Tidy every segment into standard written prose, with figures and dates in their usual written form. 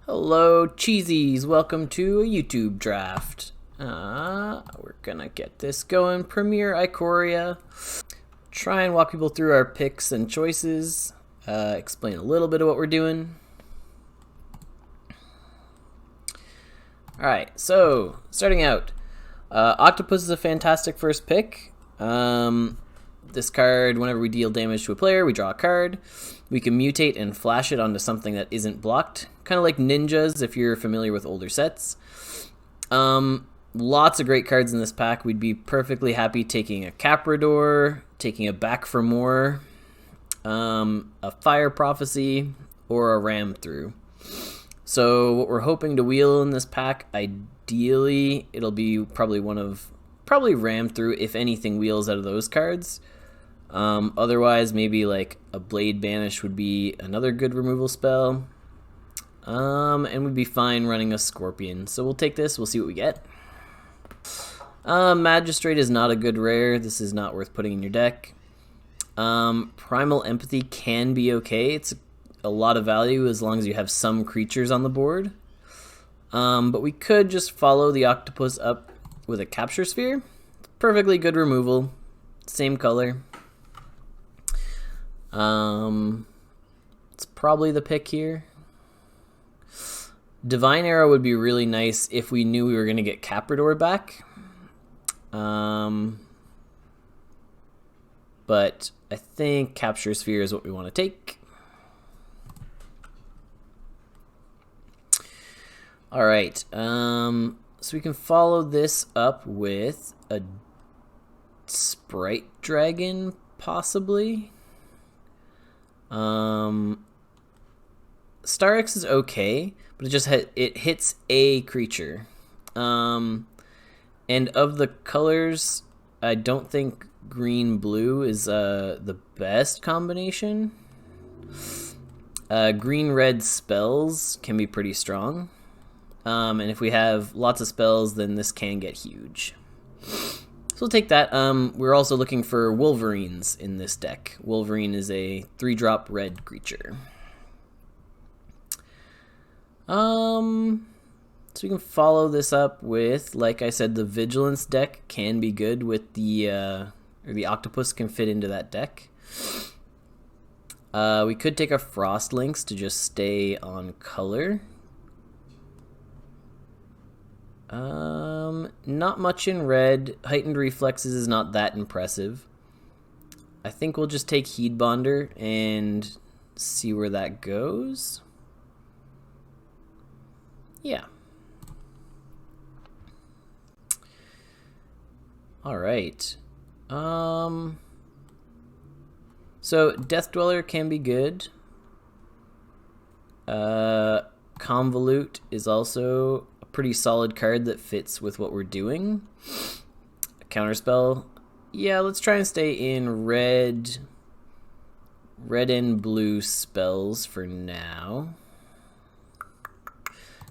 Hello, cheesies. Welcome to a YouTube draft. We're gonna get this going. Premiere Ikoria. Try and walk people through our picks and choices. Explain a little bit of what we're doing. Alright, so starting out. Octopus is a fantastic first pick. This card, whenever we deal damage to a player, we draw a card. We can mutate and flash it onto something that isn't blocked. Kind of like ninjas, if you're familiar with older sets. Lots of great cards in this pack. We'd be perfectly happy taking a Caprador, taking a Back for More, a Fire Prophecy, or a Ram Through. So what we're hoping to wheel in this pack, ideally, it'll be probably Ram Through, if anything wheels out of those cards. Otherwise, maybe like a Blade Banish would be another good removal spell. And we'd be fine running a Scorpion. So we'll take this, we'll see what we get. Magistrate is not a good rare. This is not worth putting in your deck. Primal Empathy can be okay. It's a lot of value as long as you have some creatures on the board. But we could just follow the Octopus up with a Capture Sphere. Perfectly good removal. Same color. It's probably the pick here. Divine Arrow would be really nice if we knew we were going to get Caprador back. But I think Capture Sphere is what we want to take. Alright, so we can follow this up with a Sprite Dragon, possibly. Star X is okay, but it hits a creature. And of the colors, I don't think green-blue is the best combination. Green-red spells can be pretty strong. And if we have lots of spells, then this can get huge. So we'll take that. We're also looking for Wolverines in this deck. Wolverine is a 3-drop red creature. So we can follow this up with, like I said, the Vigilance deck can be good with the Octopus can fit into that deck. We could take a Frost Lynx to just stay on color. Not much in red. Heightened Reflexes is not that impressive. I think we'll just take Heedbonder and see where that goes. Yeah. Alright. So Death Dweller can be good. Convolute is also a pretty solid card that fits with what we're doing. A Counterspell. Yeah, let's try and stay in red and blue spells for now.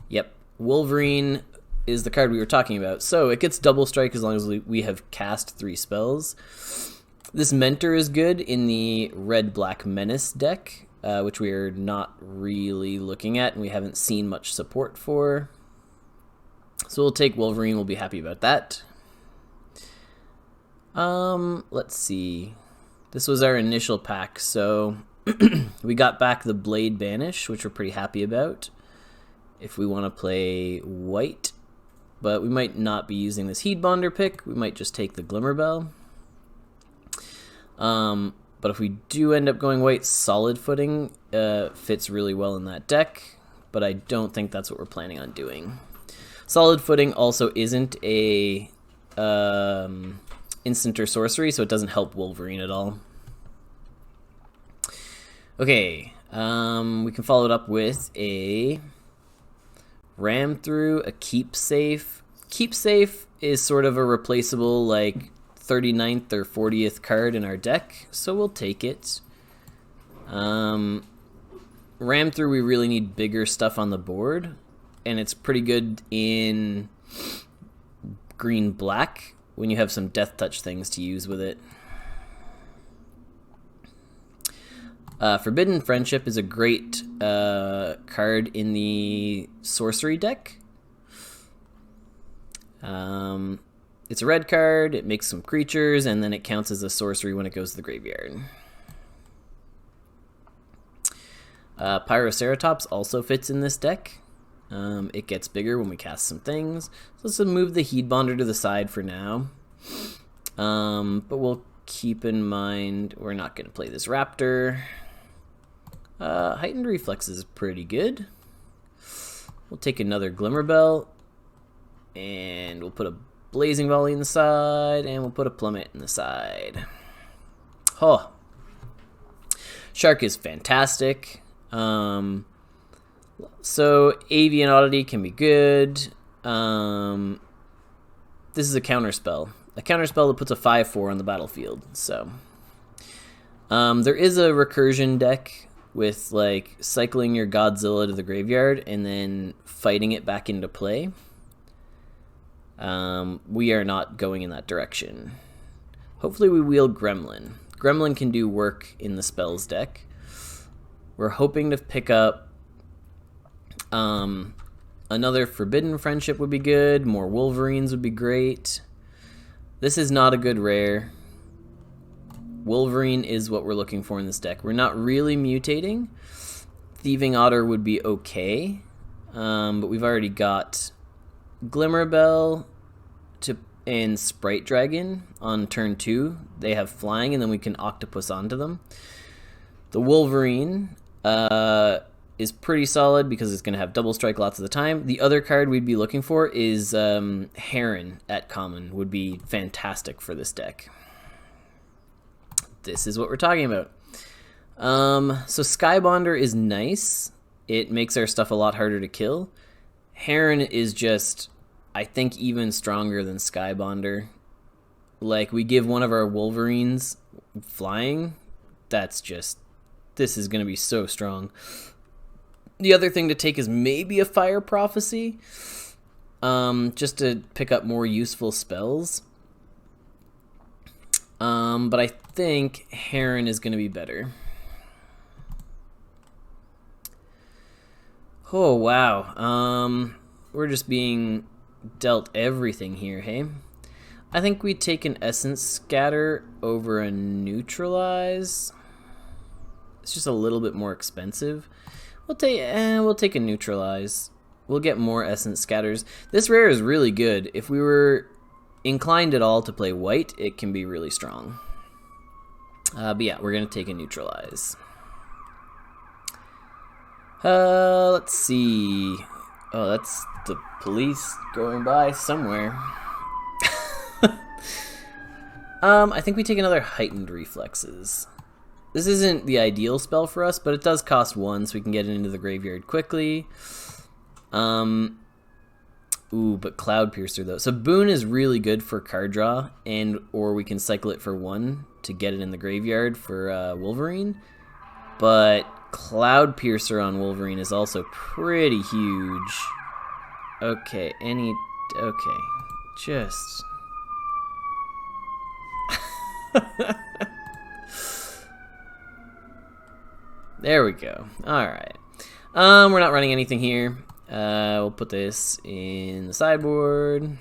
Yep, Wolverine is the card we were talking about. So it gets double strike as long as we have cast 3 spells. This Mentor is good in the red-black Menace deck, which we are not really looking at and we haven't seen much support for. So we'll take Wolverine, we'll be happy about that. Let's see. This was our initial pack, so we got back the Blade Banish, which we're pretty happy about. If we want to play white, but we might not be using this Heedbonder pick, we might just take the Glimmerbell. But if we do end up going white, Solid Footing fits really well in that deck, but I don't think that's what we're planning on doing. Solid Footing also isn't a instant or sorcery, so it doesn't help Wolverine at all. Okay, we can follow it up with a Ram Through, a Keep Safe. Keep Safe is sort of a replaceable, like, 39th or 40th card in our deck, so we'll take it. Ram Through, we really need bigger stuff on the board, and it's pretty good in green-black when you have some Death Touch things to use with it. Forbidden Friendship is a great card in the sorcery deck. It's a red card, it makes some creatures, and then it counts as a sorcery when it goes to the graveyard. Pyroceratops also fits in this deck. It gets bigger when we cast some things. So let's move the Heatbonder to the side for now. But we'll keep in mind we're not going to play this Raptor. Heightened Reflex is pretty good. We'll take another Glimmerbell. And we'll put a Blazing Volley in the side. And we'll put a Plummet in the side. Oh. Shark is fantastic. So Avian Oddity can be good. This is a counterspell. A counterspell that puts a 5/4 on the battlefield. So there is a recursion deck with like cycling your Godzilla to the graveyard and then fighting it back into play. We are not going in that direction. Hopefully we wield Gremlin. Gremlin can do work in the spells deck. We're hoping to pick up another Forbidden Friendship would be good. More Wolverines would be great. This is not a good rare. Wolverine is what we're looking for in this deck. We're not really mutating. Thieving Otter would be okay. But we've already got Glimmerbell and Sprite Dragon on turn 2. They have flying, and then we can Octopus onto them. The Wolverine is pretty solid because it's going to have double strike lots of the time. The other card we'd be looking for is Heron at common. Would be fantastic for this deck. This is what we're talking about. So Skybonder is nice. It makes our stuff a lot harder to kill. Heron is just, I think, even stronger than Skybonder. Like, we give one of our Wolverines flying. That's just, this is going to be so strong. The other thing to take is maybe a Fire Prophecy, just to pick up more useful spells. But I think Heron is going to be better. Oh, wow. We're just being dealt everything here, hey? I think we take an Essence Scatter over a Neutralize. It's just a little bit more expensive. We'll take a Neutralize. We'll get more Essence Scatters. This rare is really good. If we were inclined at all to play white, it can be really strong. But yeah, we're going to take a Neutralize. Let's see. Oh, that's the police going by somewhere. I think we take another Heightened Reflexes. This isn't the ideal spell for us, but it does cost 1, so we can get it into the graveyard quickly. Ooh, but Cloud Piercer, though. So Boon is really good for card draw, or we can cycle it for 1 to get it in the graveyard for Wolverine. But Cloud Piercer on Wolverine is also pretty huge. Okay, okay. Just... There we go. Alright. We're not running anything here. We'll put this in the sideboard.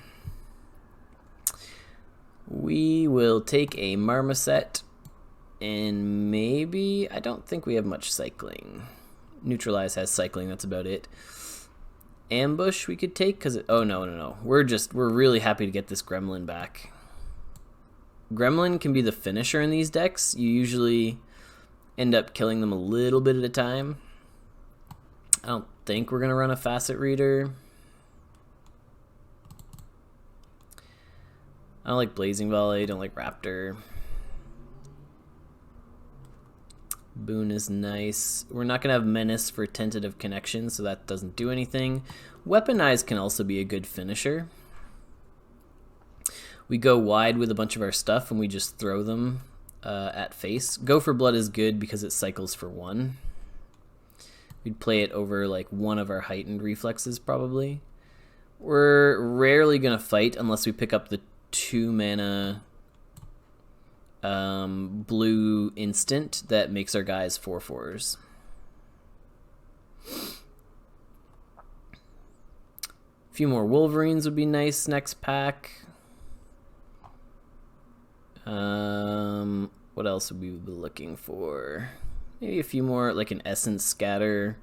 We will take a Marmoset. And maybe... I don't think we have much cycling. Neutralize has cycling, that's about it. Ambush we could take, because... Oh, no. We're really happy to get this Gremlin back. Gremlin can be the finisher in these decks. You usually end up killing them a little bit at a time. I don't think we're going to run a Facet Reader. I don't like Blazing Volley, don't like Raptor. Boon is nice. We're not going to have Menace for Tentative Connection, so that doesn't do anything. Weaponize can also be a good finisher. We go wide with a bunch of our stuff and we just throw them at face. Go for Blood is good because it cycles for 1. We'd play it over like one of our Heightened Reflexes probably. We're rarely going to fight unless we pick up the 2 mana blue instant that makes our guys 4/4s. A few more Wolverines would be nice next pack. What else would we be looking for? Maybe a few more, like an Essence Scatter.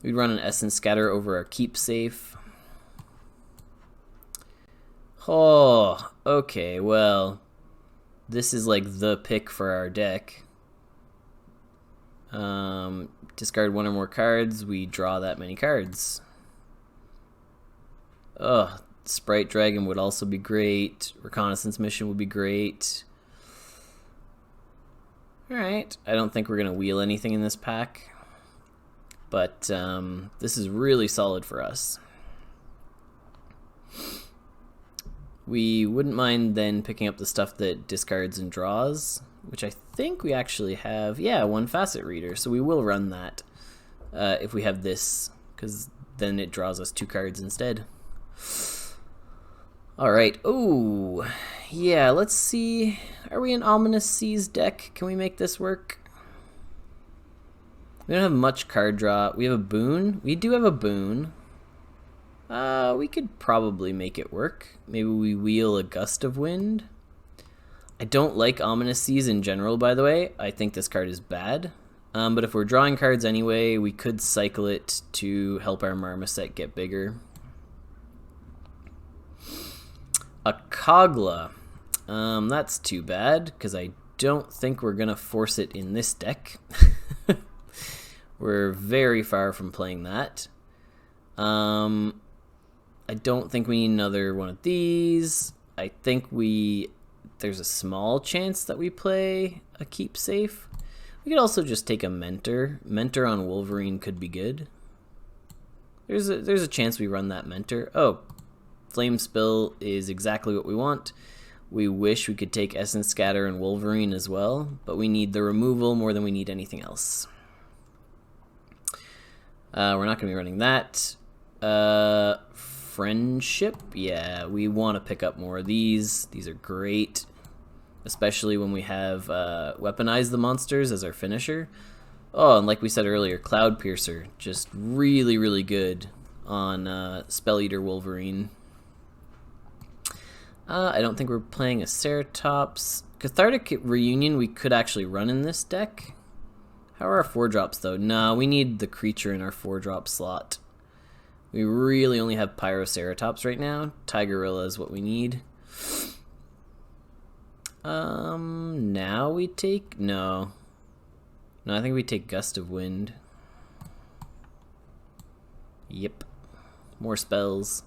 We'd run an Essence Scatter over our Keep Safe. Oh, okay, well, this is like the pick for our deck. Discard one or more cards, we draw that many cards. Oh, Sprite Dragon would also be great. Reconnaissance Mission would be great. Alright, I don't think we're going to wheel anything in this pack. But this is really solid for us. We wouldn't mind then picking up the stuff that discards and draws, which I think we actually have, yeah, one Facet Reader. So we will run that if we have this, because then it draws us 2 cards instead. Alright, oh, yeah, let's see. Are we an Ominous Seas deck? Can we make this work? We don't have much card draw. We have a boon. We do have a boon. We could probably make it work. Maybe we wheel a Gust of Wind. I don't like Ominous Seas in general, by the way. I think this card is bad. But if we're drawing cards anyway, we could cycle it to help our Marmoset get bigger. A Kogla. That's too bad, because I don't think we're going to force it in this deck. We're very far from playing that. I don't think we need another one of these. I think there's a small chance that we play a Keep Safe. We could also just take a Mentor. Mentor on Wolverine could be good. There's a chance we run that Mentor. Oh, Flame Spill is exactly what we want. We wish we could take Essence Scatter and Wolverine as well, but we need the removal more than we need anything else. We're not going to be running that. Friendship, yeah, we want to pick up more of these. These are great, especially when we have Weaponize the Monsters as our finisher. Oh, and like we said earlier, Cloud Piercer, just really, really good on Spell Eater Wolverine. I don't think we're playing a Ceratops. Cathartic Reunion we could actually run in this deck. How are our 4-drops though? No, we need the creature in our 4-drop slot. We really only have Pyroceratops right now. Tigerilla is what we need. Now we take... No, I think we take Gust of Wind. Yep. More spells.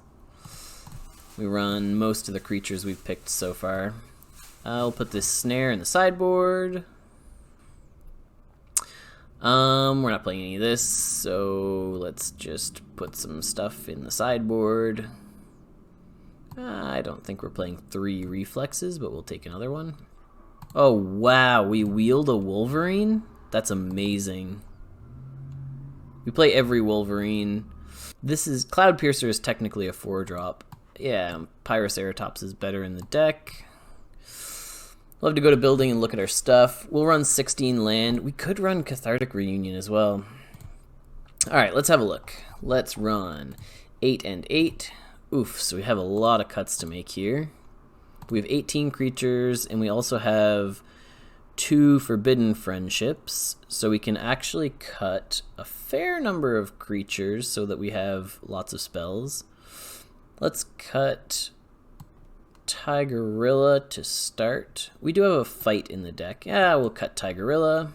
We run most of the creatures we've picked so far. I'll put this snare in the sideboard. We're not playing any of this, so let's just put some stuff in the sideboard. I don't think we're playing 3 reflexes, but we'll take another one. Oh, wow, we wield a Wolverine? That's amazing. We play every Wolverine. This is... Cloud Piercer is technically a 4-drop. Yeah, Pyroceratops is better in the deck. We'll have to go to building and look at our stuff. We'll run 16 land. We could run Cathartic Reunion as well. Alright, let's have a look. Let's run 8 and 8. Oof, so we have a lot of cuts to make here. We have 18 creatures, and we also have 2 Forbidden Friendships. So we can actually cut a fair number of creatures so that we have lots of spells. Let's cut Tigerilla to start. We do have a fight in the deck. Yeah, we'll cut Tigerilla.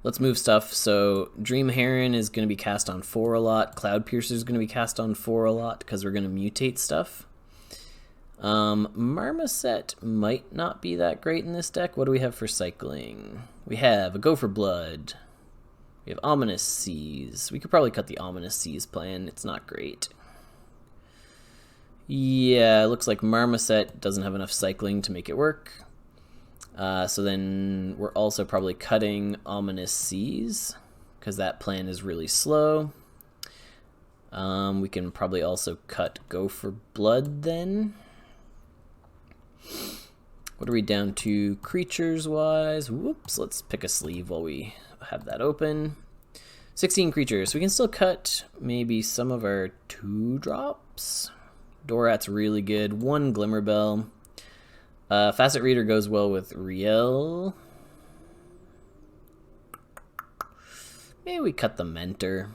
Let's move stuff. So Dream Heron is going to be cast on 4 a lot. Cloud Piercer is going to be cast on 4 a lot because we're going to mutate stuff. Marmoset might not be that great in this deck. What do we have for cycling? We have a Go for Blood. We have Ominous Seas. We could probably cut the Ominous Seas plan. It's not great. Yeah, it looks like Marmoset doesn't have enough cycling to make it work. So then we're also probably cutting Ominous Seas because that plan is really slow. We can probably also cut Go for Blood then. What are we down to creatures-wise? Whoops, let's pick a sleeve while we have that open. 16 creatures, so we can still cut maybe some of our 2-drops. Dorat's really good. 1 Glimmerbell. Facet Reader goes well with Riel. Maybe we cut the Mentor.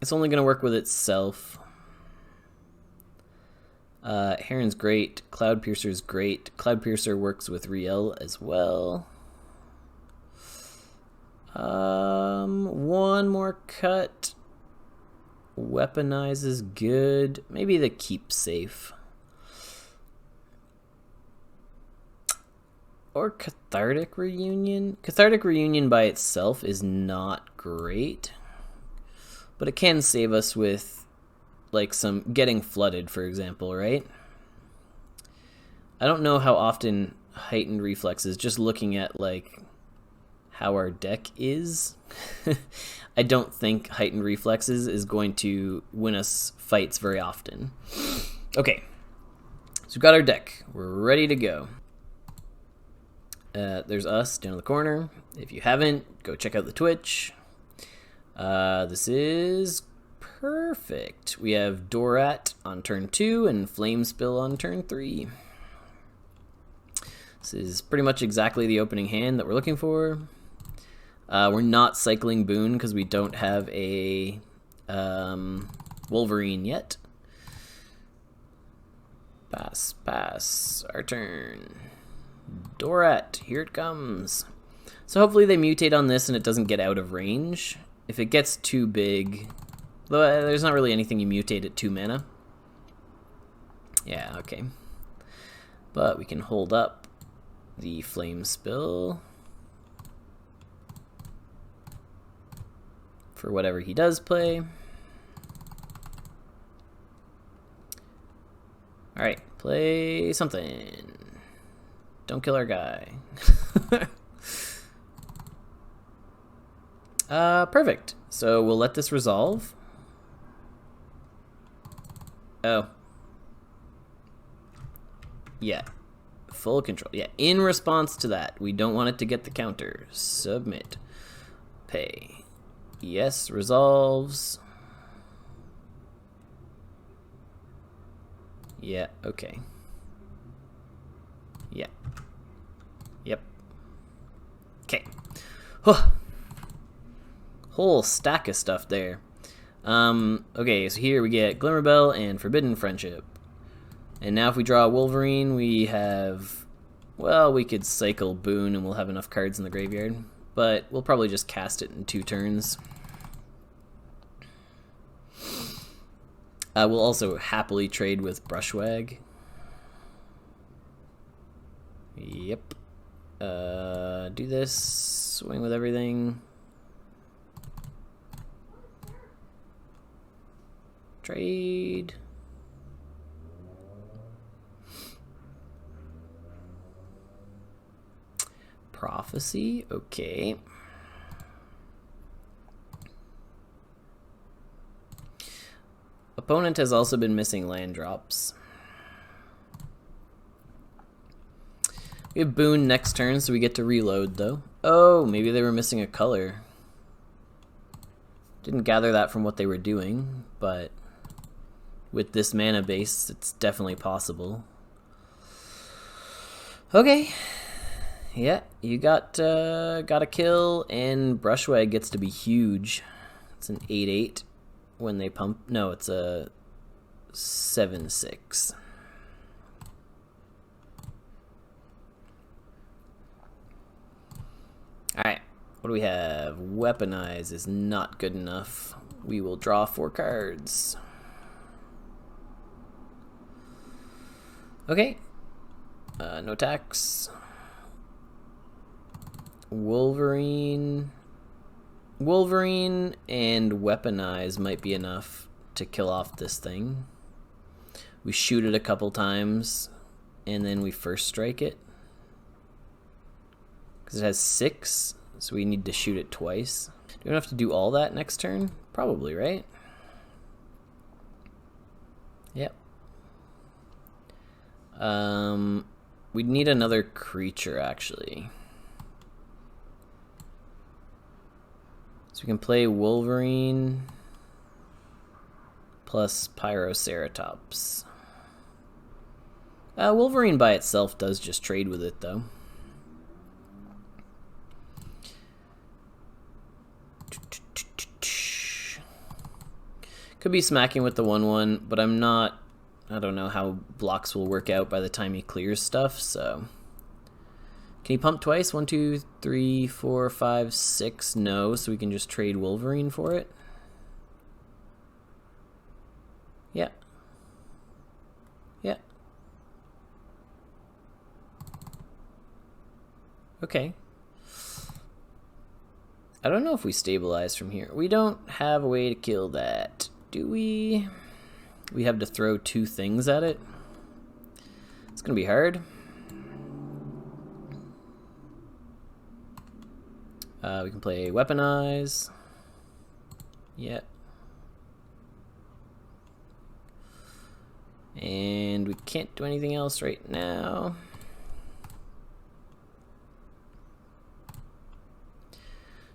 It's only going to work with itself. Heron's great. Cloud Piercer's great. Cloud Piercer works with Riel as well. One more cut. Weaponize is good. Maybe the Keep Safe. Or Cathartic Reunion. Cathartic Reunion by itself is not great, but it can save us with like some getting flooded, for example, right? I don't know how often Heightened Reflexes, just looking at like how our deck is, I don't think Heightened Reflexes is going to win us fights very often. Okay, so we've got our deck. We're ready to go. There's us down in the corner. If you haven't, go check out the Twitch. This is perfect. We have Dorat on turn 2 and Flamespill on turn 3. This is pretty much exactly the opening hand that we're looking for. We're not cycling Boon because we don't have a Wolverine yet. Pass. Our turn. Dorat, here it comes. So hopefully they mutate on this and it doesn't get out of range. If it gets too big, though there's not really anything you mutate at 2 mana. Yeah, okay. But we can hold up the Flamespill for whatever he does play. Alright, play something. Don't kill our guy. Perfect. So we'll let this resolve. Oh. Yeah. Full control. Yeah, in response to that, we don't want it to get the counter. Submit. Pay. Yes, resolves. Yeah, okay. Yeah. Yep. Okay. Whole stack of stuff there. Okay, so here we get Glimmerbell and Forbidden Friendship. And now if we draw a Wolverine, we have... Well, we could cycle Boon and we'll have enough cards in the graveyard. But we'll probably just cast it in 2 turns. We'll also happily trade with Brushwag. Yep. Do this. Swing with everything. Trade. Prophecy. Okay. Opponent has also been missing land drops. We have Boon next turn, so we get to reload, though. Oh, maybe they were missing a color. Didn't gather that from what they were doing, but with this mana base, it's definitely possible. Okay. Yeah, you got a kill, and Brushwag gets to be huge. It's an 8/8 when they pump. No, it's a 7/6. Alright, what do we have? Weaponize is not good enough. We will draw 4 cards. Okay. No attacks. Wolverine and Weaponize might be enough to kill off this thing. We shoot it a couple times, and then we first strike it. Because it has 6, so we need to shoot it twice. Do we have to do all that next turn? Probably, right? Yep. We'd need another creature, actually. So we can play Wolverine plus Pyroceratops. Wolverine by itself does just trade with it, though. Could be smacking with the 1/1, but I'm not... I don't know how blocks will work out by the time he clears stuff, so... Can he pump twice? 1, 2, 3, 4, 5, 6? No, so we can just trade Wolverine for it. Yeah. Yeah. Okay. I don't know if we stabilize from here. We don't have a way to kill that, do we? We have to throw 2 things at it. It's gonna be hard. We can play Weaponize. Yeah. And we can't do anything else right now.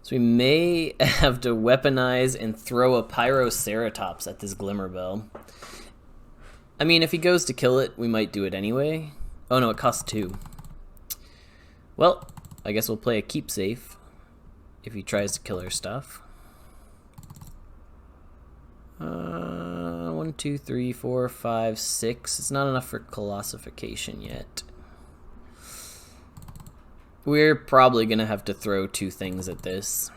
So we may have to weaponize and throw a Pyroceratops at this Glimmerbell. I mean, if he goes to kill it, we might do it anyway. Oh no, it costs 2. Well, I guess we'll play a keep safe if he tries to kill our stuff. 1, 2, 3, 4, 5, 6. It's not enough for Colossification yet. We're probably gonna have to throw 2 things at this.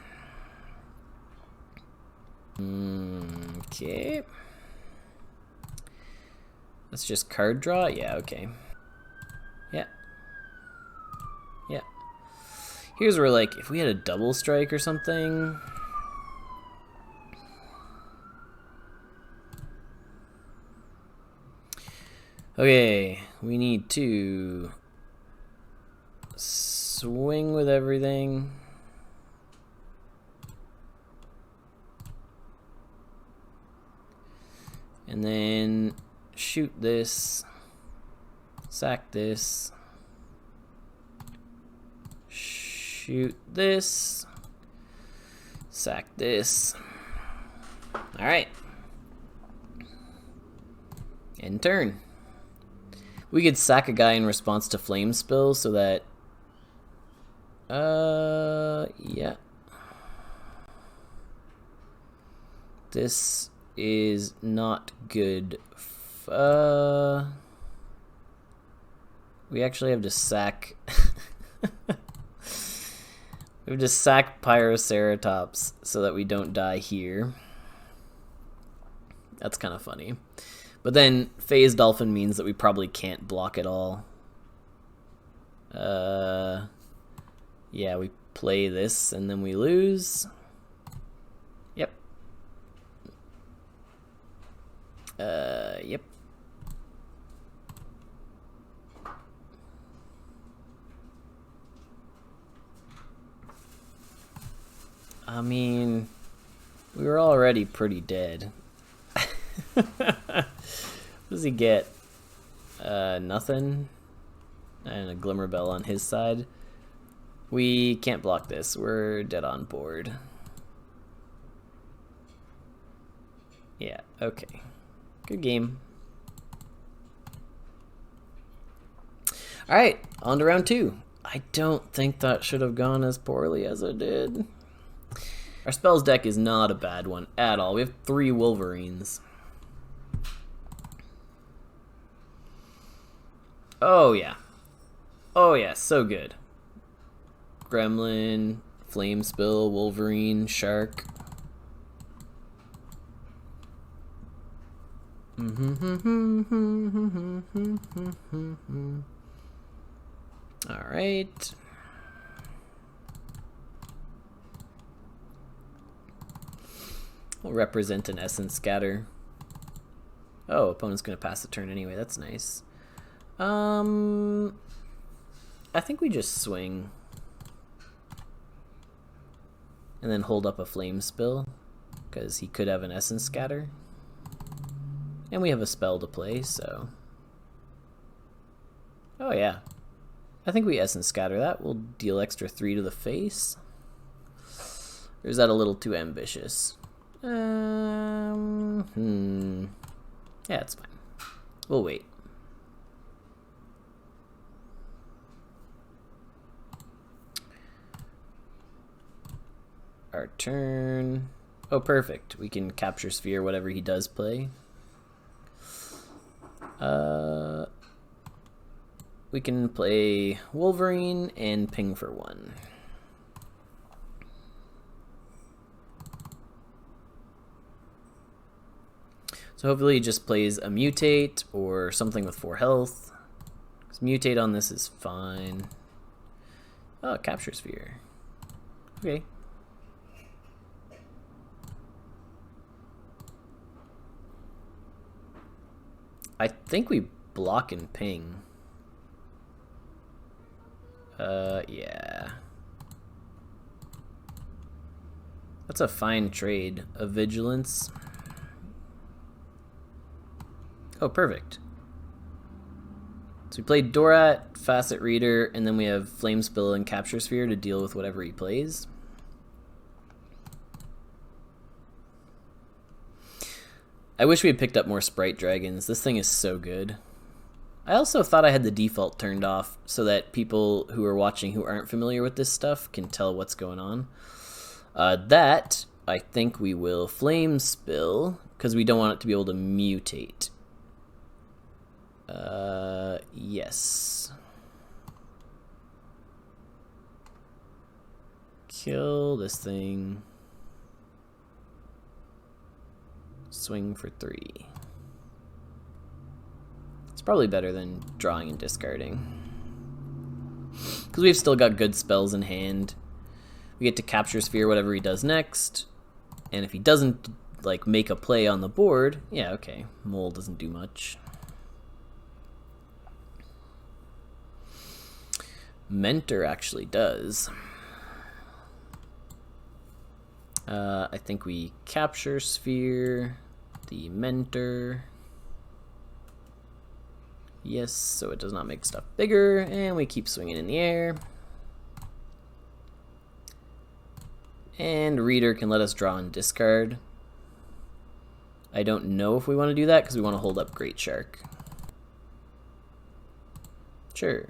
Okay. Let's just card draw? Yeah, okay. Yeah. Yeah. Here's where, like, if we had a double strike or something... Okay, we need to swing with everything. And then shoot this, sack this, shoot this, sack this. All right. End turn. We could sack a guy in response to Flame Spill so that... yeah. This is not good. We actually have to sack... we have to sack Pyroceratops so that we don't die here. That's kind of funny. But then Phase Dolphin means that we probably can't block at all. Yeah, we play this and then we lose. Yep. Yep. I mean, we were already pretty dead. What does he get? Nothing. And a Glimmerbell on his side. We can't block this. We're dead on board. Yeah, okay. Good game. Alright, on to round 2. I don't think that should have gone as poorly as it did. Our spells deck is not a bad one at all. We have 3 Wolverines. Oh yeah. Oh yeah, so good. Gremlin, Flame Spill, Wolverine, Shark. Alright. We'll represent an Essence Scatter. Oh, opponent's gonna pass the turn anyway, that's nice. I think we just swing. And then hold up a Flame Spill, because he could have an Essence Scatter. And we have a spell to play, so... Oh yeah, I think we Essence Scatter that. We'll deal extra 3 to the face. Or is that a little too ambitious? Yeah, it's fine. We'll wait. Our turn. Oh, perfect. We can capture sphere whatever he does play. We can play Wolverine and ping for 1. So hopefully he just plays a mutate or something with 4 health. 'Cause mutate on this is fine. Oh, capture sphere. Okay. I think we block and ping. Yeah. That's a fine trade. A vigilance. Oh, perfect. So we played Dorat, Facet Reader, and then we have Flame Spill and Capture Sphere to deal with whatever he plays. I wish we had picked up more Sprite Dragons. This thing is so good. I also thought I had the default turned off so that people who are watching who aren't familiar with this stuff can tell what's going on. That, I think we will Flame Spill, because we don't want it to be able to mutate. Yes. Kill this thing. Swing for 3. It's probably better than drawing and discarding. Because we've still got good spells in hand. We get to capture sphere whatever he does next. And if he doesn't like make a play on the board, yeah, okay. Mole doesn't do much. Mentor actually does. I think we capture sphere, the Mentor. Yes, so it does not make stuff bigger, and we keep swinging in the air. And Reader can let us draw and discard. I don't know if we want to do that because we want to hold up Great Shark. Sure.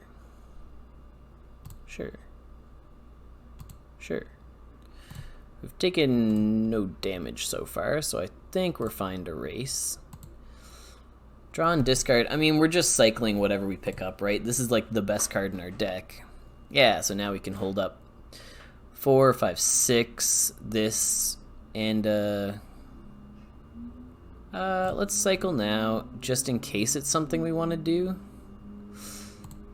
Sure. Sure. We've taken no damage so far, so I think we're fine to race. Draw and discard. I mean, we're just cycling whatever we pick up, right? This is like the best card in our deck. Yeah, so now we can hold up 4, 5, 6, this, and let's cycle now, just in case it's something we want to do.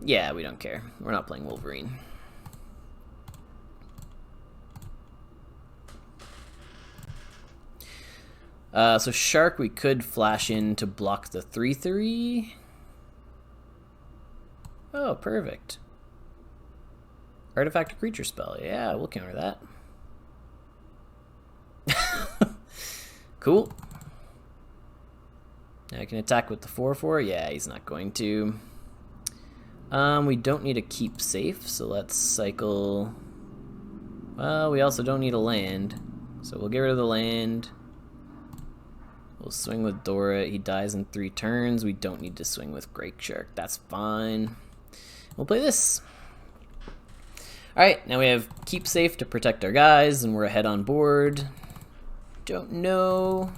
Yeah, we don't care. We're not playing Wolverine. So Shark we could flash in to block the 3/3. Oh, perfect. Artifact creature spell. Yeah, we'll counter that. Cool. Now I can attack with the 4/4. Yeah, he's not going to. We don't need to keep safe, so let's cycle. Well, we also don't need a land, so we'll get rid of the land. We'll swing with Dora. He dies in 3 turns. We don't need to swing with Great Shark. That's fine. We'll play this. Alright, now we have Keep Safe to protect our guys, and we're ahead on board. Don't know.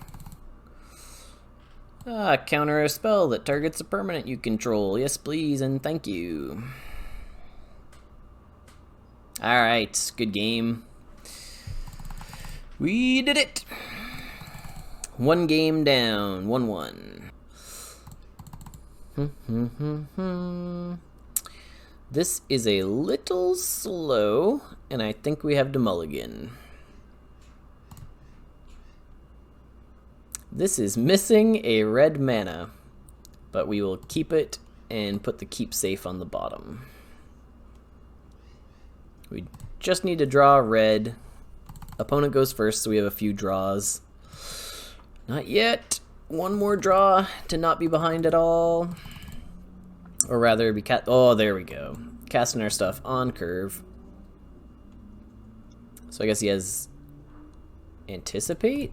Counter a spell that targets a permanent you control. Yes, please, and thank you. Alright, good game. We did it! 1 game down, 1-1. This is a little slow, and I think we have to mulligan. This is missing a red mana, but we will keep it and put the Keep Safe on the bottom. We just need to draw red. Opponent goes first, so we have a few draws. Not yet. 1 more draw to not be behind at all. Or rather, be oh, there we go. casting our stuff on curve. So I guess he has Anticipate?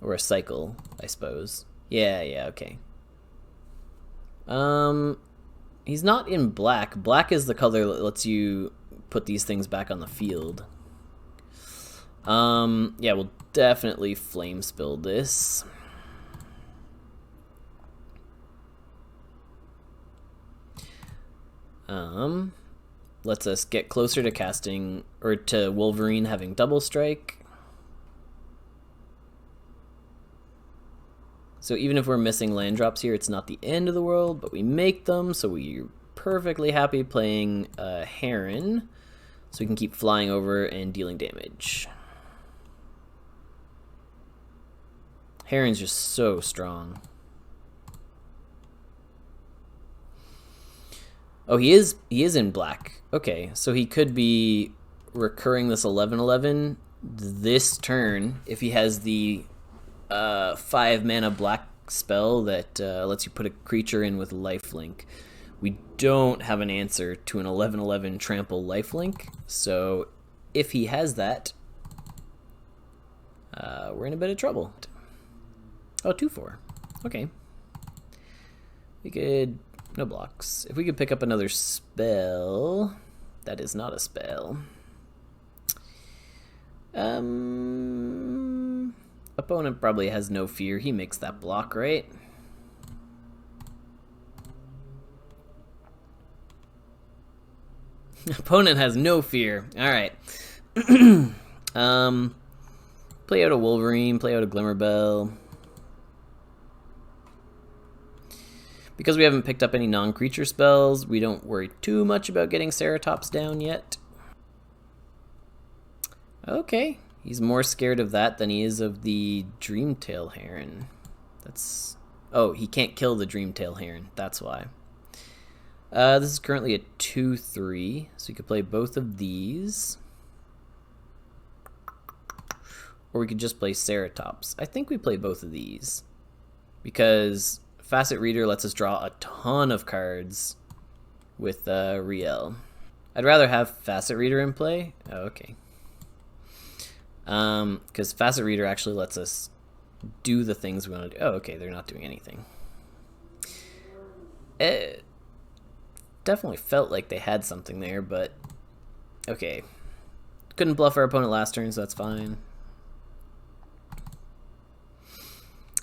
Or a Cycle, I suppose. Yeah, okay. He's not in black. Black is the color that lets you put these things back on the field. Yeah, we'll definitely flame spill this. Lets us get closer to casting, or to Wolverine having double strike. So even if we're missing land drops here, it's not the end of the world, but we make them, so we're perfectly happy playing Heron, so we can keep flying over and dealing damage. Heron's just so strong. Oh, he is in black. Okay, so he could be recurring this 11/11 this turn if he has the 5 mana black spell that lets you put a creature in with lifelink. We don't have an answer to an 11/11 trample lifelink, so if he has that, we're in a bit of trouble. Oh, 2/4. Okay. We could... no blocks. If we could pick up another spell... that is not a spell. Opponent probably has no fear. He makes that block, right? Opponent has no fear. Alright. Play out a Wolverine, play out a Glimmerbell. Because we haven't picked up any non-creature spells, we don't worry too much about getting Ceratops down yet. Okay, he's more scared of that than he is of the Dreamtail Heron. That's... oh, he can't kill the Dreamtail Heron, that's why. This is currently a 2/3, so you could play both of these. Or we could just play Ceratops. I think we play both of these, because Facet Reader lets us draw a ton of cards with Riel. I'd rather have Facet Reader in play. Oh, okay. Because Facet Reader actually lets us do the things we want to do. Oh, okay, they're not doing anything. It definitely felt like they had something there, but okay. Couldn't bluff our opponent last turn, so that's fine.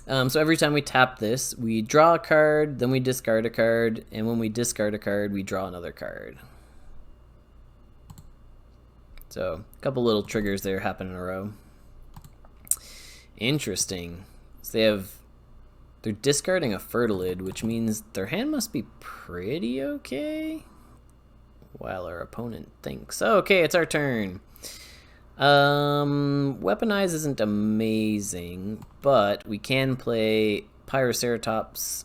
So every time we tap this, we draw a card, then we discard a card, and when we discard a card, we draw another card. So a couple little triggers there happen in a row. Interesting. So they're discarding a Fertilid, which means their hand must be pretty okay. While our opponent thinks. Okay, it's our turn. Weaponize isn't amazing, but we can play Pyroceratops.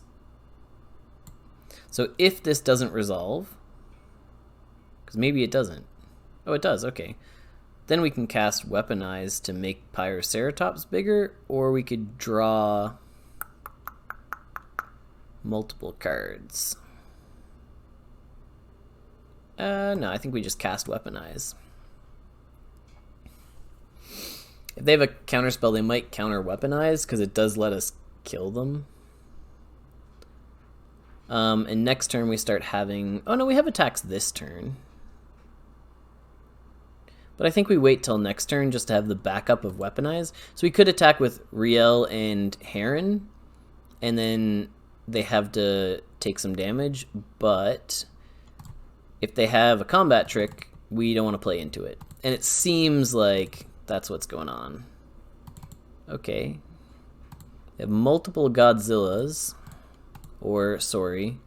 So if this doesn't resolve, because maybe it doesn't. Oh, it does, okay. Then we can cast Weaponize to make Pyroceratops bigger, or we could draw multiple cards. No, I think we just cast Weaponize. If they have a counterspell, they might counter Weaponize, because it does let us kill them. And next turn we start having... oh no, we have attacks this turn. But I think we wait till next turn just to have the backup of Weaponize. So we could attack with Riel and Heron, and then they have to take some damage, but if they have a combat trick, we don't want to play into it. And it seems like that's what's going on. Okay. They have multiple Godzillas. Or, sorry,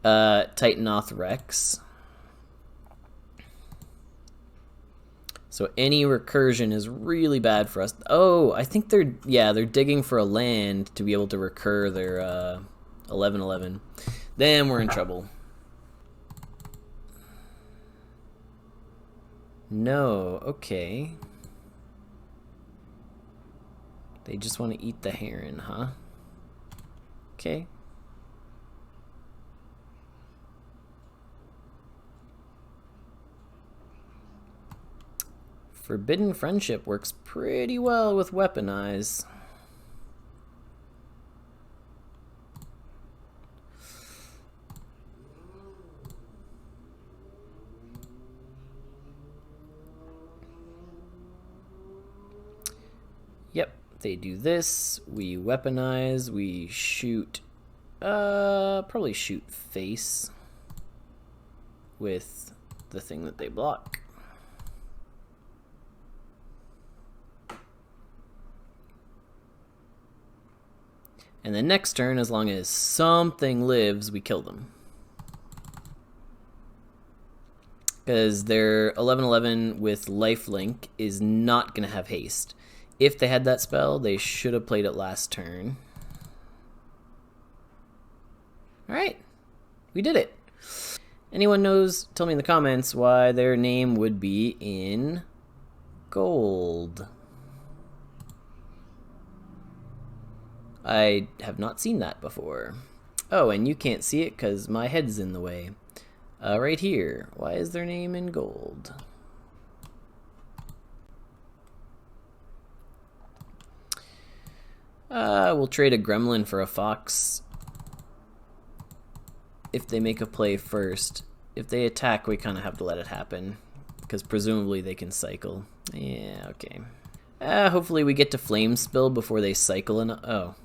Titanoth Rex. So any recursion is really bad for us. Oh, I think they're digging for a land to be able to recur their 11/11. Then we're in trouble. No, okay. They just want to eat the Heron, huh? Okay. Forbidden Friendship works pretty well with Weaponize. Yep, they do this. We weaponize. We shoot. Probably shoot face with the thing that they block. And the next turn, as long as something lives, we kill them. Because their 11/11 with lifelink is not going to have haste. If they had that spell, they should have played it last turn. Alright, we did it. Anyone knows, tell me in the comments why their name would be in gold. I have not seen that before. Oh, and you can't see it because my head's in the way. Right here, why is their name in gold? We'll trade a gremlin for a fox. If they make a play first. If they attack, we kind of have to let it happen. Because presumably they can cycle. Yeah, okay. Hopefully we get to flame spill before they cycle and oh.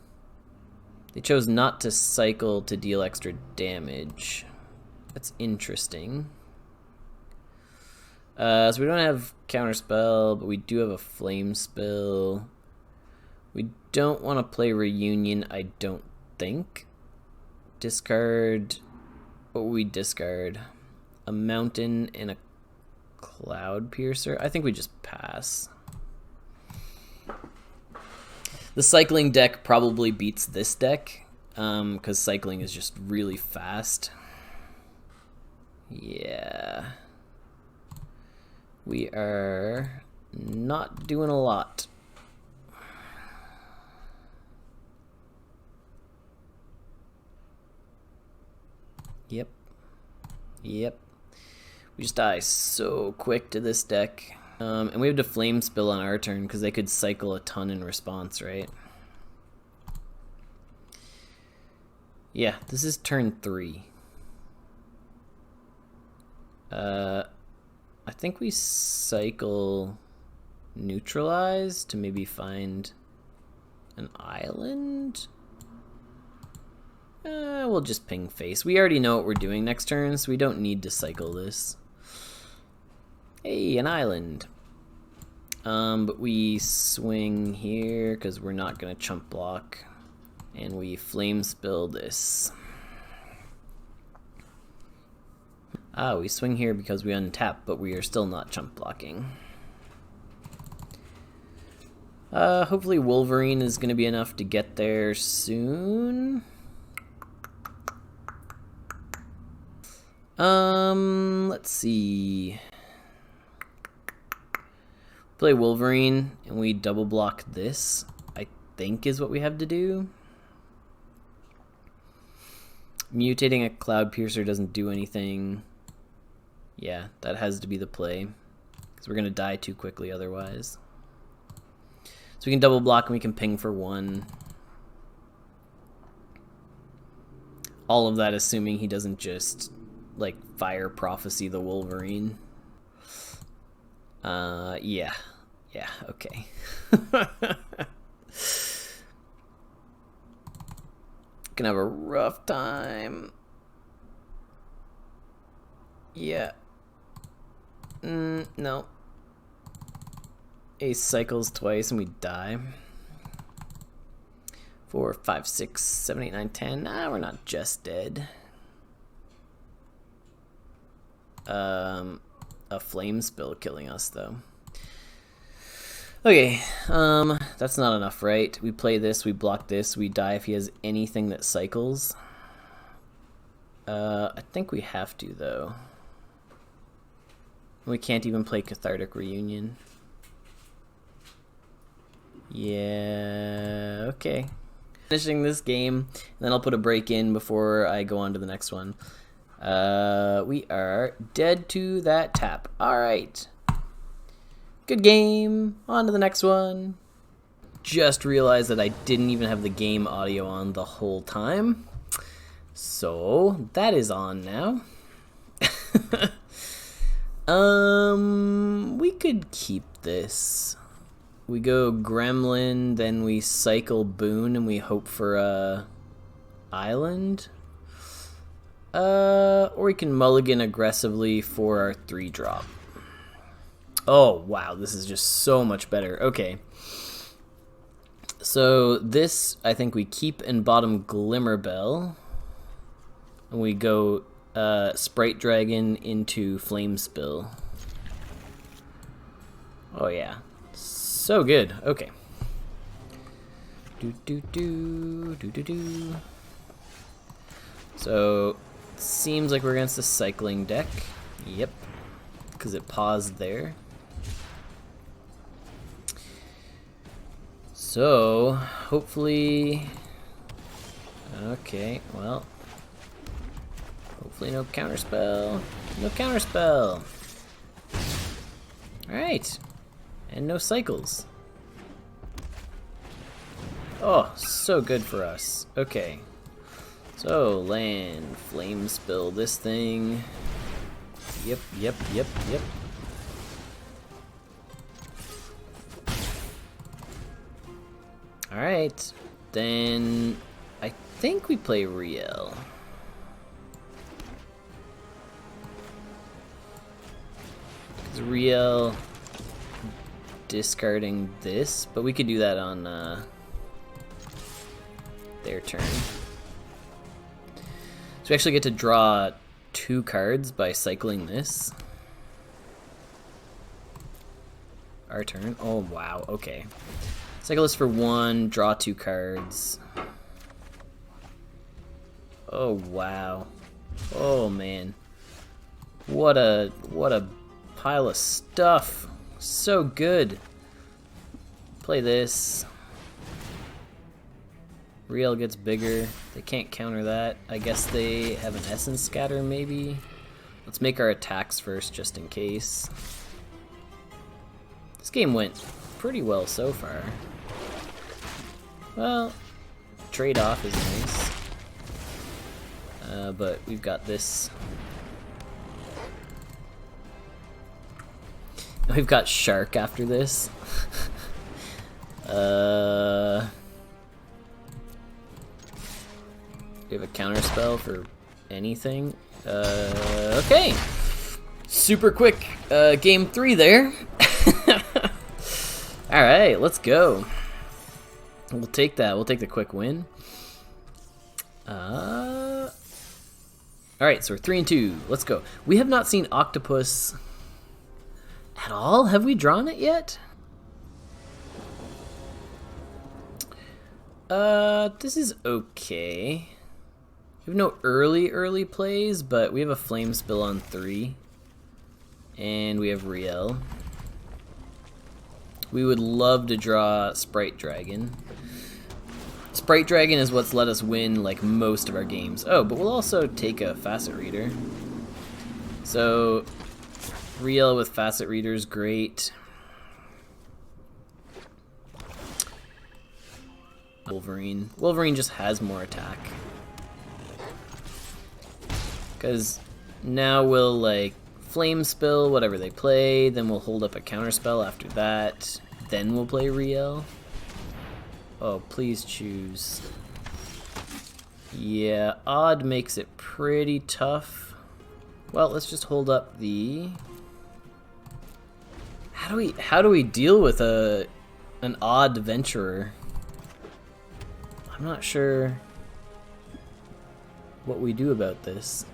They chose not to cycle to deal extra damage. That's interesting. So we don't have counterspell, but we do have a flame spill. We don't want to play reunion, I don't think. Discard. What would we discard? A mountain and a cloud piercer? I think we just pass. The cycling deck probably beats this deck, because cycling is just really fast. Yeah. We are not doing a lot. Yep. Yep. We just die so quick to this deck. And we have to flame spill on our turn because they could cycle a ton in response, right? Yeah, this is turn 3. I think we cycle neutralize to maybe find an island. We'll just ping face. We already know what we're doing next turn, so we don't need to cycle this. Hey, an island. But we swing here because we're not going to chump block. And we flame spill this. We swing here because we untap, but we are still not chump blocking. Hopefully Wolverine is going to be enough to get there soon. Let's see. Play Wolverine and we double block this, I think is what we have to do. Mutating a Cloud Piercer doesn't do anything. Yeah, that has to be the play. Because we're going to die too quickly otherwise. So we can double block and we can ping for 1. All of that assuming he doesn't just, like, Fire Prophecy the Wolverine. Yeah. Yeah, okay. Gonna have a rough time. Yeah. No. Ace cycles twice and we die. 4, 5, 6, 7, 8, 9, 10. Nah, we're not just dead. A flame spill killing us though. Okay, that's not enough, right? We play this, we block this, we die if he has anything that cycles. I think we have to though. We can't even play Cathartic Reunion. Yeah, okay. Finishing this game, and then I'll put a break in before I go on to the next one. We are dead to that tap. Alright. Good game. On to the next one. Just realized that I didn't even have the game audio on the whole time. So that is on now. We could keep this. We go Gremlin, then we cycle Boon, and we hope for a island. Or we can mulligan aggressively for our 3-drop. Oh, wow, this is just so much better. Okay. So this, I think we keep in bottom Glimmerbell. And we go Sprite Dragon into Flame Spill. Oh, yeah. So good. Okay. So, seems like we're against a cycling deck. Yep. Because it paused there. So, hopefully... Okay, well... Hopefully no counterspell. No counterspell! Alright. And no cycles. Oh, so good for us. Okay. So, land, flame spill this thing. Yep. Alright. Then, I think we play Riel. Because Riel... discarding this, but we could do that on their turn. So we actually get to draw 2 cards by cycling this. Our turn. Oh wow, okay. Cycle this for 1, draw 2 cards. Oh wow. Oh man. What a pile of stuff. So good. Play this. Riel gets bigger. They can't counter that. I guess they have an Essence Scatter, maybe? Let's make our attacks first, just in case. This game went pretty well so far. Well, trade-off is nice. But we've got this. We've got Shark after this. We have a counterspell for anything. Okay. Super quick game 3 there. Alright, let's go. We'll take that. We'll take the quick win. Alright, so we're 3-2. Let's go. We have not seen Octopus at all? Have we drawn it yet? This is okay. We have no early plays, but we have a Flame Spill on 3. And we have Riel. We would love to draw Sprite Dragon. Sprite Dragon is what's let us win like most of our games. Oh, but we'll also take a Facet Reader. So, Riel with Facet Reader is great. Wolverine. Wolverine just has more attack. Because now we'll like Flame Spill, whatever they play, then we'll hold up a counterspell after that, then we'll play Riel. Oh, please choose. Yeah, odd makes it pretty tough. Well, let's just hold up the... How do we deal with an odd venturer? I'm not sure what we do about this.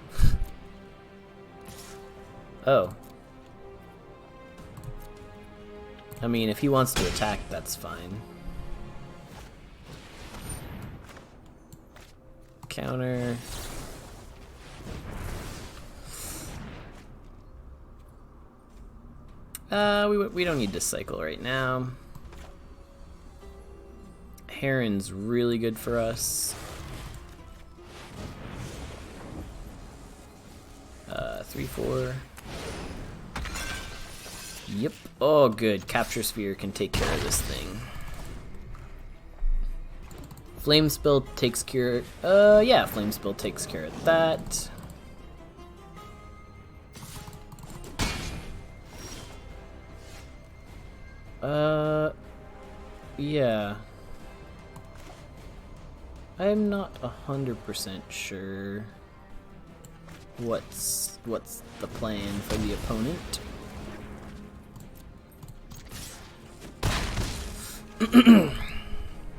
Oh. I mean, if he wants to attack, that's fine. Counter. We don't need to cycle right now. Heron's really good for us. 3-4. Yep. Oh, good. Capture Sphere can take care of this thing. Flame Spill takes care... yeah, Flame Spill takes care of that. Yeah. I'm not 100% sure what's the plan for the opponent.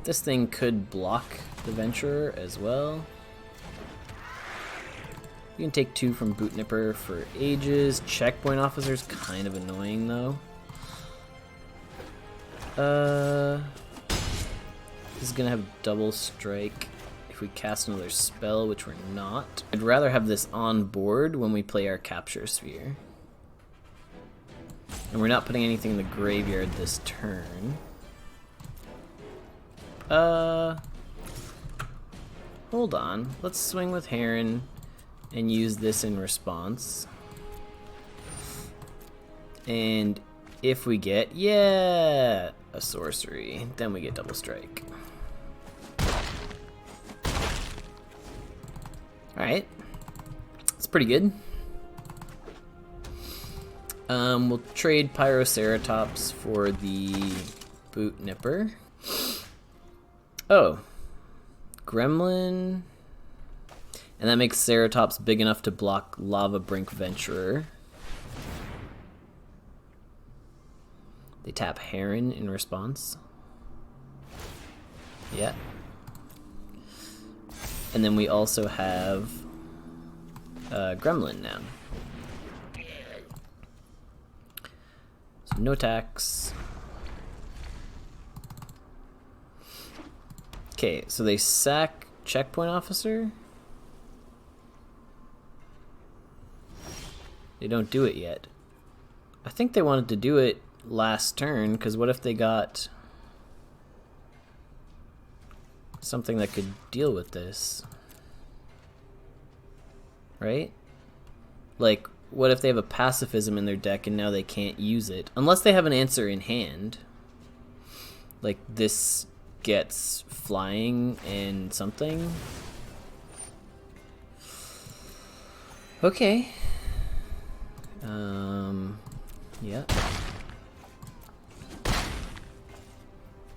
This thing could block the Venturer as well. You can take 2 from Boot Nipper for ages. Checkpoint Officer's kind of annoying though. This is gonna have double strike if we cast another spell, which we're not. I'd rather have this on board when we play our Capture Sphere. And we're not putting anything in the graveyard this turn. Hold on. Let's swing with Heron and use this in response. And if we get, yeah, a sorcery, then we get double strike. Alright. It's pretty good. We'll trade Pyroceratops for the Boot Nipper. Oh. Gremlin. And that makes Ceratops big enough to block Lava Brink Venturer. They tap Heron in response. Yeah. And then we also have Gremlin now. So no attacks. Okay, so they sack Checkpoint Officer. They don't do it yet. I think they wanted to do it last turn, because what if they got something that could deal with this? Right? Like, what if they have a pacifism in their deck and now they can't use it? Unless they have an answer in hand. Like, this gets flying and something. Okay. Yeah.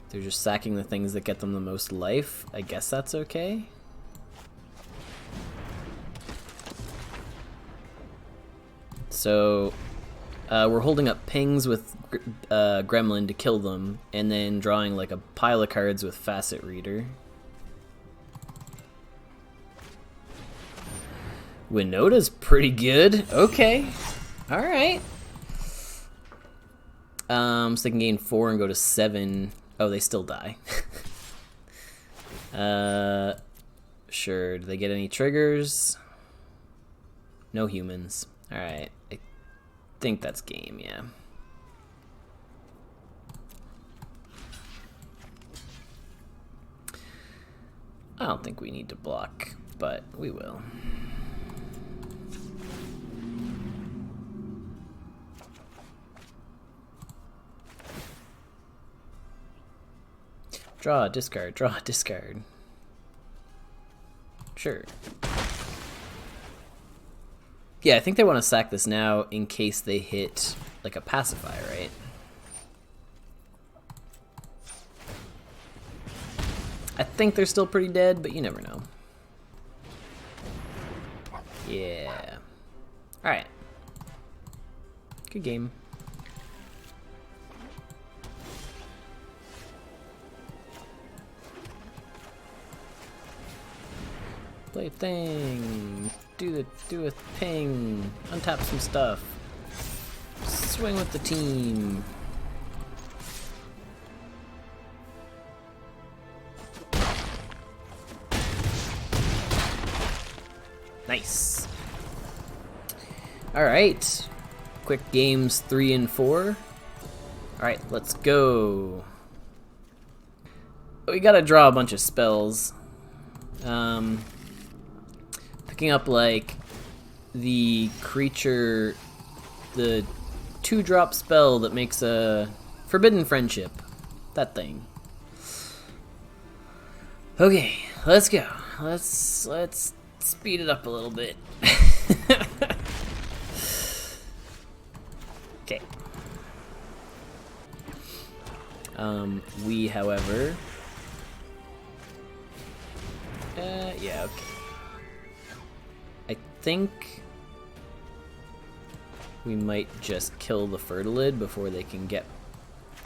They're just sacking the things that get them the most life. I guess that's okay. So, we're holding up pings with Gremlin to kill them, and then drawing like a pile of cards with Facet Reader. Winota's pretty good. Okay. Alright. So they can gain 4 and go to 7. Oh, they still die. Sure. Do they get any triggers? No humans. Alright. I think that's game, yeah. I don't think we need to block, but we will. Draw, discard, draw, discard. Sure. Yeah, I think they want to sack this now in case they hit like a pacify, right? I think they're still pretty dead, but you never know. Yeah. Alright. Good game. Play thing. Do a ping. Untap some stuff. Swing with the team. Nice. Alright. Quick games 3 and 4. Alright, let's go. We gotta draw a bunch of spells. Picking up like the creature, the 2-drop spell that makes a forbidden friendship. That thing. Okay, let's go. Let's speed it up a little bit. Okay. We, however... yeah, okay. I think we might just kill the Fertilid before they can get...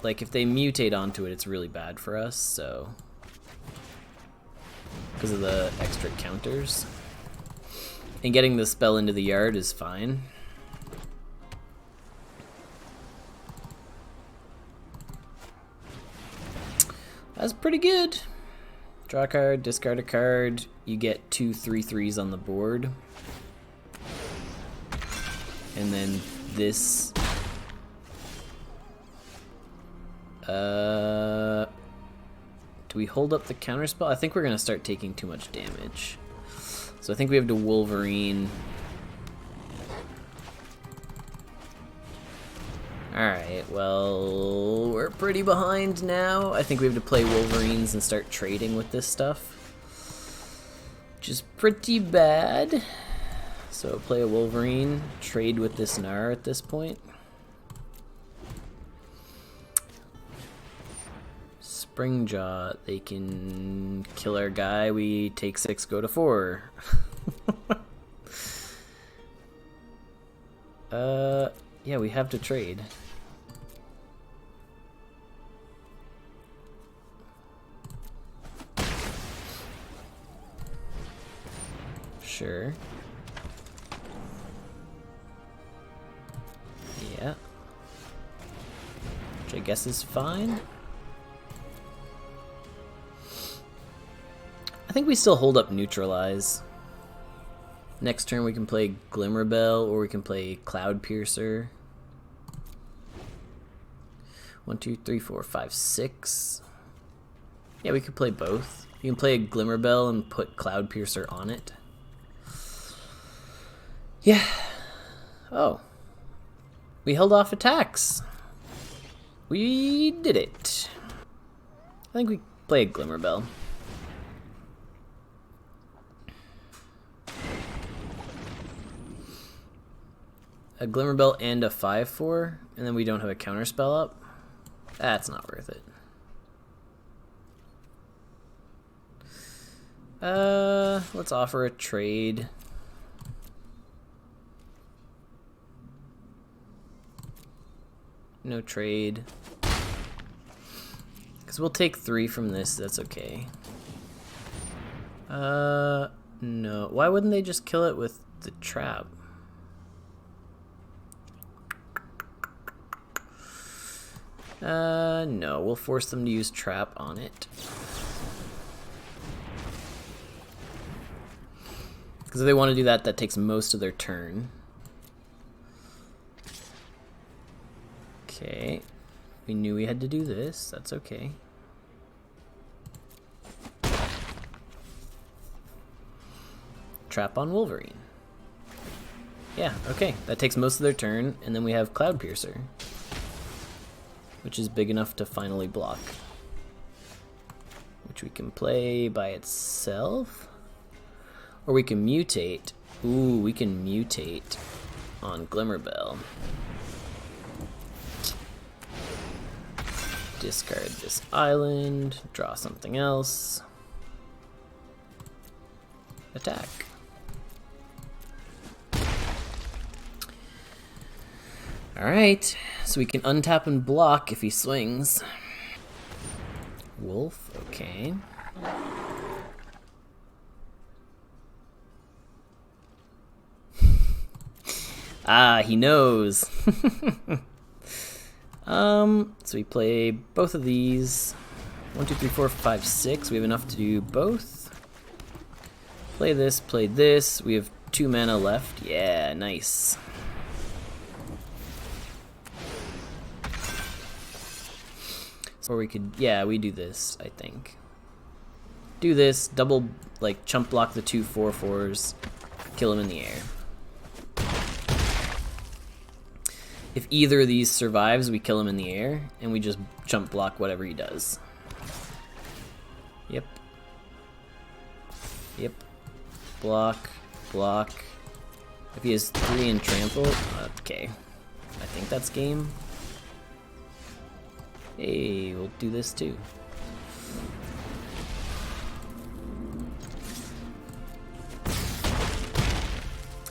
Like, if they mutate onto it, it's really bad for us, so... Because of the extra counters. And getting the spell into the yard is fine. That's pretty good. Draw a card, discard a card. You get 2 3/3s on the board. And then this... do we hold up the counterspell? I think we're going to start taking too much damage. So I think we have to Wolverine. Alright, well, we're pretty behind now. I think we have to play Wolverines and start trading with this stuff, which is pretty bad. So play a Wolverine, trade with this Gnar at this point. Springjaw, they can kill our guy. We take 6, go to 4. Yeah, we have to trade. Sure. Yeah. Which I guess is fine. I think we still hold up Neutralize. Next turn we can play Glimmerbell or we can play Cloud Piercer. 1, 2, 3, 4, 5, 6. Yeah, we could play both. You can play a Glimmerbell and put Cloud Piercer on it. Yeah. Oh. We held off attacks. We did it. I think we play a Glimmerbell. A Glimmerbell and a 5/4, and then we don't have a counterspell up? That's not worth it. Let's offer a trade. No trade. Because we'll take 3 from this, that's okay. No. Why wouldn't they just kill it with the trap? No, we'll force them to use trap on it. Because if they want to do that, that takes most of their turn. Okay. We knew we had to do this. That's okay. Trap on Wolverine. Yeah, okay. That takes most of their turn, and then we have Cloud Piercer, which is big enough to finally block. Which we can play by itself. Or we can mutate. Ooh, we can mutate on Glimmerbell. Discard this island, draw something else. Attack. Alright, so we can untap and block if he swings. Wolf, okay. Ah, he knows. So we play both of these. 1, 2, 3, 4, 5, 6. We have enough to do both. Play this, play this. We have 2 mana left. Yeah, nice. Or we could, yeah, we do this, I think. Do this, double, like, chump block the 2 4/4s, kill him in the air. If either of these survives, we kill him in the air, and we just jump block whatever he does. Yep. Yep. Block. Block. If he has 3 in trample, okay. I think that's game. Hey, we'll do this too.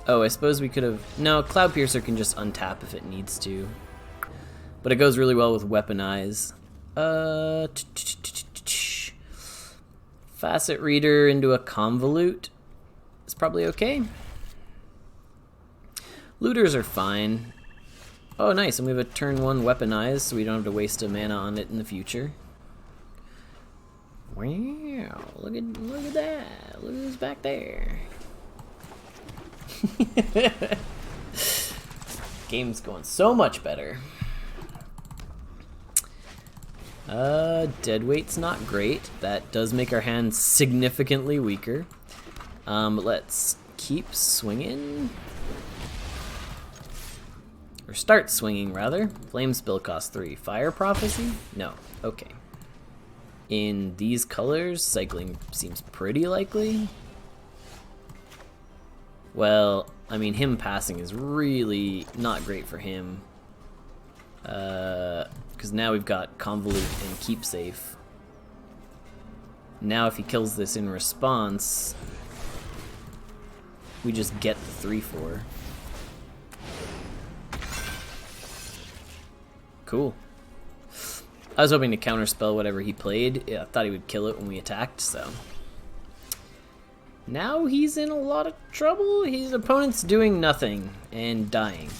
Oh, I suppose we could have... No, Cloud Piercer can just untap if it needs to. But it goes really well with Weaponize. Facet Reader into a Convolute is probably okay. Looters are fine. Oh, nice, and we have a turn 1 Weaponize, so we don't have to waste a mana on it in the future. Wow, look at that. Look who's back there. Game's going so much better. Deadweight's not great. That does make our hand significantly weaker. Let's keep swinging. Or start swinging, rather. Flame Spill costs 3. Fire Prophecy? No. Okay. In these colors, cycling seems pretty likely. Well, I mean, him passing is really not great for him. Because now we've got Convolute and Keep Safe. Now if he kills this in response, we just get the 3/4. Cool. I was hoping to counterspell whatever he played. Yeah, I thought he would kill it when we attacked, so... Now he's in a lot of trouble. His opponent's doing nothing and dying.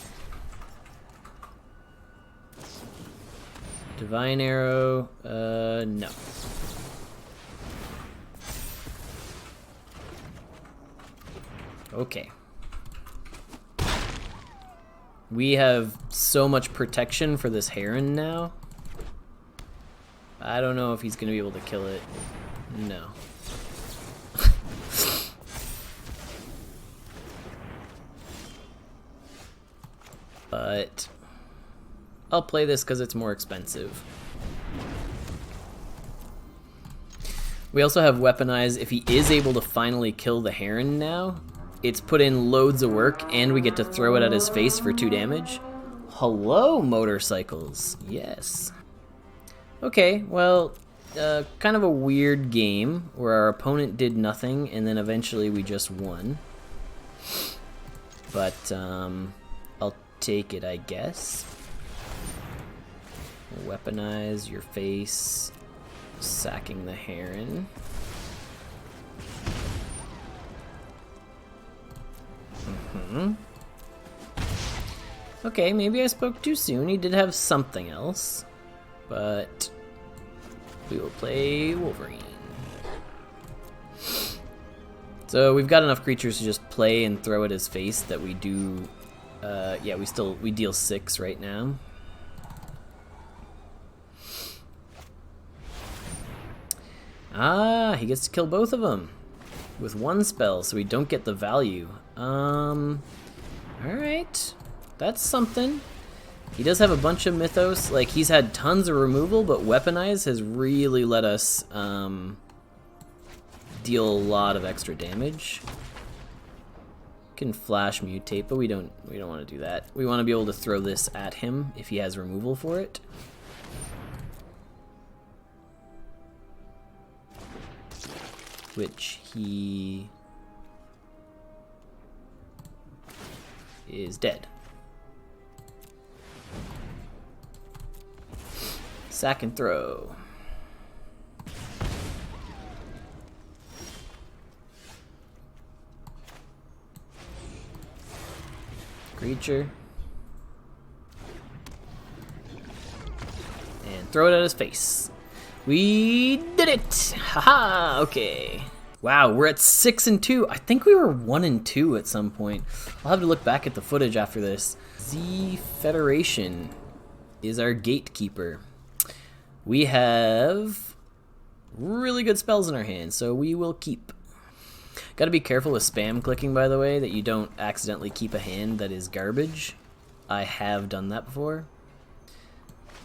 Divine Arrow, no. Okay. We have so much protection for this Heron now. I don't know if he's going to be able to kill it. No. But I'll play this because it's more expensive. We also have Weaponize. If he is able to finally kill the Heron now, it's put in loads of work and we get to throw it at his face for 2 damage. Hello, motorcycles. Yes. Okay, well, kind of a weird game where our opponent did nothing and then eventually we just won. But I'll take it, I guess. Weaponize your face, sacking the Heron. Okay, maybe I spoke too soon. He did have something else, but we will play Wolverine. So we've got enough creatures to just play and throw at his face that we do. Yeah, we deal 6 right now. Ah, he gets to kill both of them with 1 spell, so we don't get the value. Alright. That's something. He does have a bunch of Mythos. Like, he's had tons of removal, but Weaponize has really let us deal a lot of extra damage. Can Flash Mutate, but we don't want to do that. We want to be able to throw this at him if he has removal for it. Which he is dead. Sack and throw. Creature. And throw it at his face. We did it! Haha, okay. Wow, we're at 6-2. I think we were 1-2 at some point. I'll have to look back at the footage after this. Z Federation is our gatekeeper. We have really good spells in our hand, so we will keep. Gotta be careful with spam clicking, by the way, that you don't accidentally keep a hand that is garbage. I have done that before.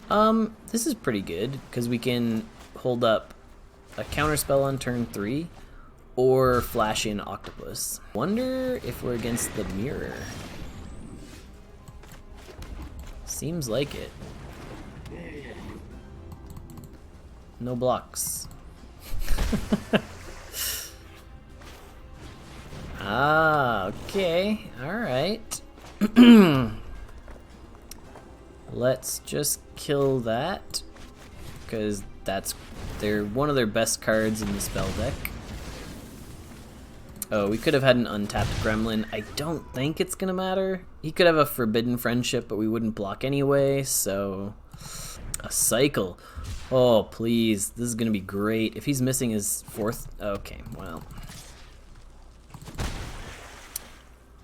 This is pretty good, because we can hold up a counterspell on turn 3, or flash in Octopus. Wonder if we're against the mirror. Seems like it. No blocks. Ah, okay. Alright. Let's just kill that, because that's one of their best cards in the spell deck. Oh, we could have had an untapped gremlin. I don't think it's gonna matter. He could have a forbidden friendship, but we wouldn't block anyway, so... A cycle. Oh, please. This is gonna be great. If he's missing his 4th... Okay, well...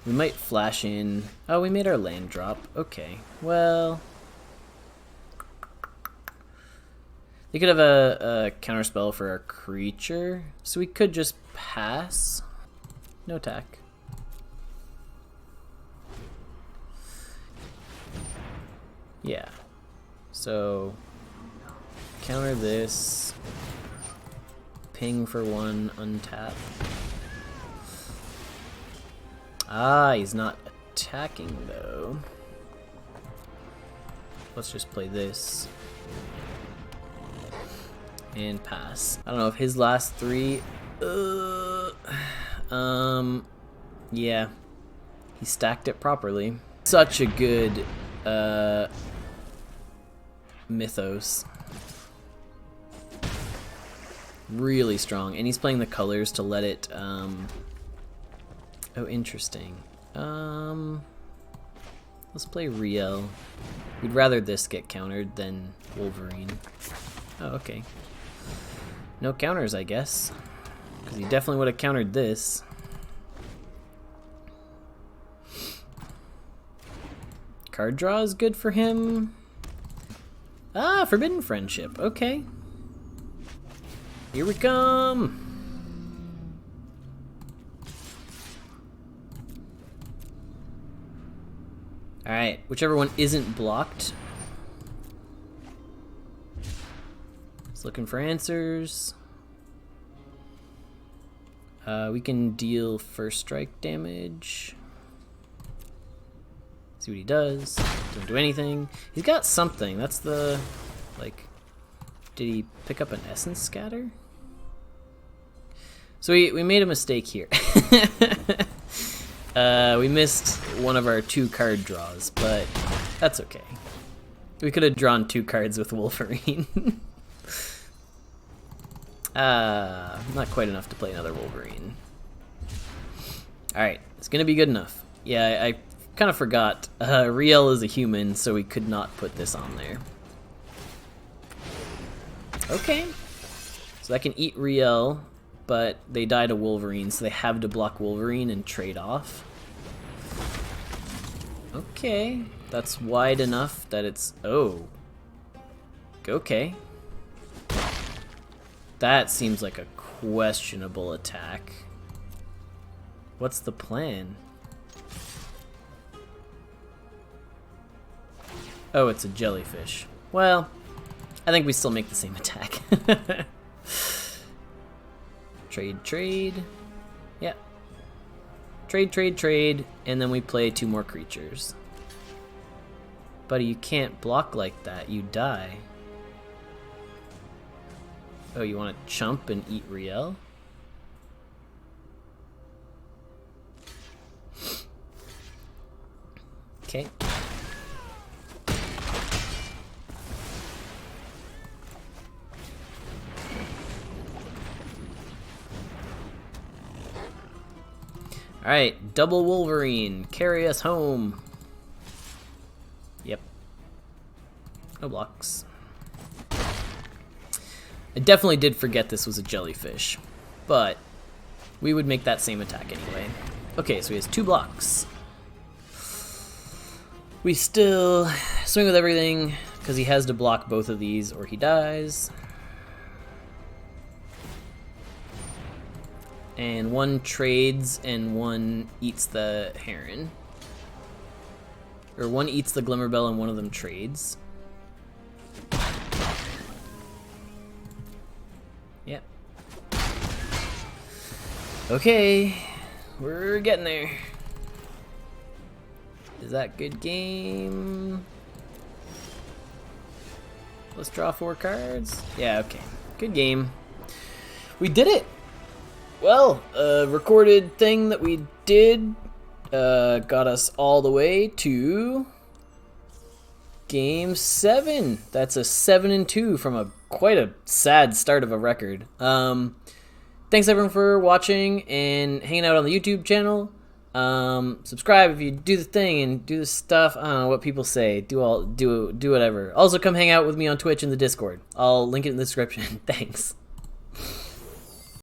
We might flash in... Oh, we made our land drop. Okay, well... They could have a counterspell for our creature, so we could just pass. No attack. Yeah. So, counter this. Ping for 1, untap. Ah, he's not attacking though. Let's just play this. And pass. I don't know if his last 3... yeah. He stacked it properly. Such a good, mythos. Really strong. And he's playing the colors to let it, Oh, interesting. Let's play Riel. We'd rather this get countered than Wolverine. Oh, okay. No counters, I guess. Because he definitely would have countered this. Card draw is good for him. Ah, Forbidden Friendship. Okay. Here we come. Alright, whichever one isn't blocked. It's looking for answers. We can deal first strike damage. See what he does. Doesn't do anything. He's got something. That's the, like, did he pick up an Essence Scatter? So we made a mistake here. We missed one of our 2 card draws, but that's okay. We could have drawn 2 cards with Wolverine. Not quite enough to play another Wolverine. Alright, it's gonna be good enough. Yeah, I kind of forgot. Riel is a human, so we could not put this on there. Okay. So I can eat Riel, but they die to Wolverine, so they have to block Wolverine and trade off. Okay. That's wide enough that it's... Oh. Okay. That seems like a questionable attack. What's the plan? Oh, it's a jellyfish. Well, I think we still make the same attack. Trade, trade. Yeah. Trade, trade, trade. And then we play 2 more creatures. Buddy, you can't block like that. You die. Oh, you want to chump and eat Riel? Okay. Alright, double Wolverine. Carry us home. Yep. No blocks. I definitely did forget this was a jellyfish, but we would make that same attack anyway. Okay, so he has 2 blocks. We still swing with everything, because he has to block both of these or he dies. And 1 trades and 1 eats the heron. or one eats the Glimmerbell and one of them trades. Yep. Okay, we're getting there. Is that good game? Let's draw 4 cards. Yeah, okay. Good game. We did it! Well, recorded thing that we did got us all the way to Game 7. That's a 7-2 from quite a sad start of a record. Thanks everyone for watching and hanging out on the YouTube channel. Subscribe if you do the thing and do the stuff. I don't know what people say. Do whatever. Also come hang out with me on Twitch and the Discord. I'll link it in the description. Thanks.